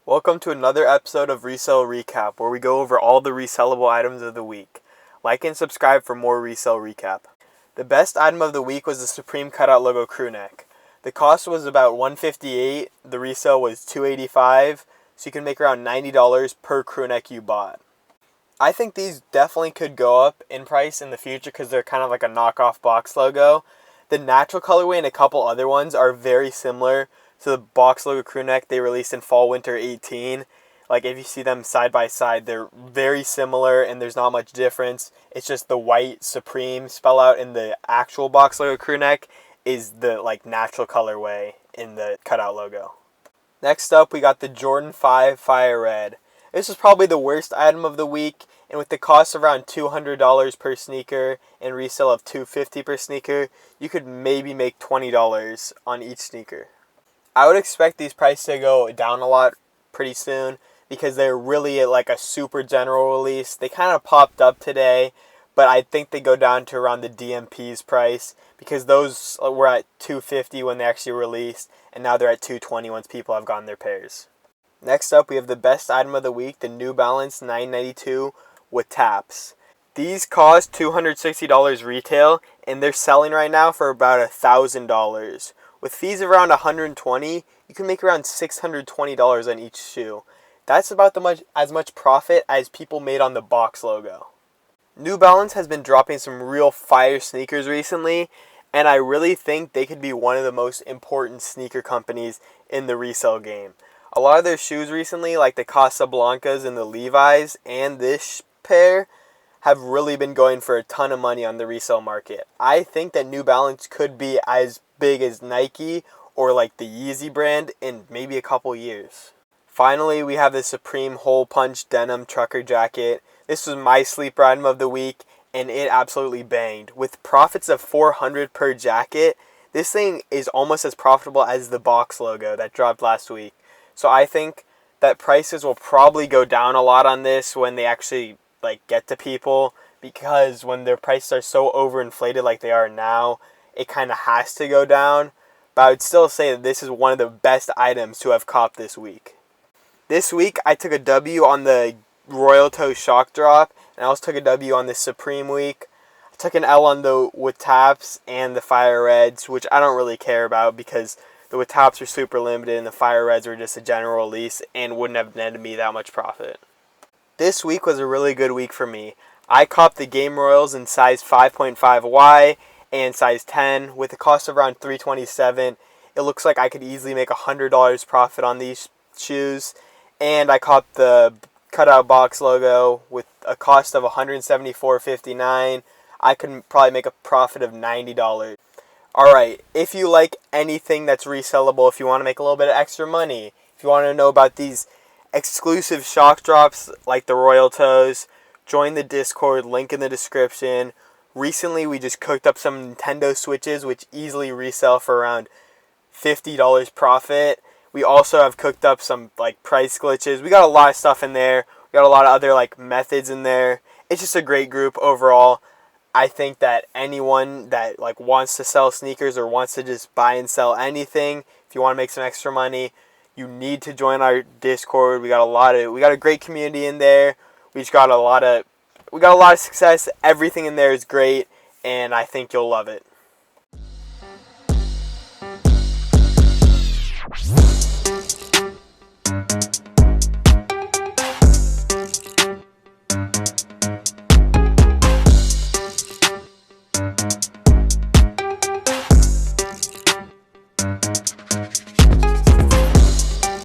Welcome to another episode of Resell Recap, where we go over all the resellable items of the week. Like and subscribe for more Resell Recap. The best item of the week was the Supreme Cutout Logo Crewneck. The cost was about $158, the resale was $285, so you can make around $90 per crewneck you bought. I think these definitely could go up in price in the future because they're kind of like a knockoff box logo. The natural colorway and a couple other ones are very similar to the box logo crewneck they released in fall winter 18. Like if you see them side by side, they're very similar and there's not much difference. It's just the white Supreme spell out in the actual box logo crewneck is the like natural colorway in the cutout logo. Next up, we got the Jordan 5 Fire Red. This is probably the worst item of the week, and with the cost around $200 per sneaker and resale of $250 per sneaker, you could maybe make $20 on each sneaker. I would expect these prices to go down a lot pretty soon because they're really like a super general release. They kind of popped up today, but I think they go down to around the DMP's price because those were at $250 when they actually released, and now they're at $220 once people have gotten their pairs. Next up, we have the best item of the week, the New Balance 992 WTAPS. These cost $260 retail, and they're selling right now for about $1,000. With fees around $120, you can make around $620 on each shoe. That's about as much profit as people made on the box logo. New Balance has been dropping some real fire sneakers recently, and I really think they could be one of the most important sneaker companies in the resale game. A lot of their shoes recently, like the Casablancas and the Levi's and this pair, have really been going for a ton of money on the resale market. I think that New Balance could be as big as Nike or like the Yeezy brand in maybe a couple years. Finally, we have the Supreme Hole Punch Denim Trucker Jacket. This was my sleeper item of the week, and it absolutely banged. With profits of $400 per jacket, this thing is almost as profitable as the box logo that dropped last week. So I think that prices will probably go down a lot on this when they actually get to people, because when their prices are so overinflated like they are now, it kind of has to go down. But I would still say that this is one of the best items to have copped this week. This week I took a W on the Royal Toe Shock Drop, and I also took a W on the Supreme week. I took an L on the WTAPS and the Fire Reds, which I don't really care about because the WTAPS are super limited and the Fire Reds were just a general release and wouldn't have netted me that much profit. This week was a really good week for me. I copped the Game Royals in size 5.5Y and size 10 with a cost of around $327. It looks like I could easily make $100 profit on these shoes. And I copped the Cutout box logo with a cost of $174.59. I could probably make a profit of $90. Alright, if you like anything that's resellable, if you want to make a little bit of extra money, if you want to know about these exclusive shock drops like the Royal Toes, join the Discord, link in the description. Recently we just cooked up some Nintendo Switches which easily resell for around $50 profit. We also have cooked up some price glitches. We got a lot of stuff in there. We got a lot of other methods in there. It's just a great group overall. I think that anyone that wants to sell sneakers or wants to just buy and sell anything, if you want to make some extra money, you need to join our Discord. We got a great community in there. We got a lot of success. Everything in there is great, and I think you'll love it.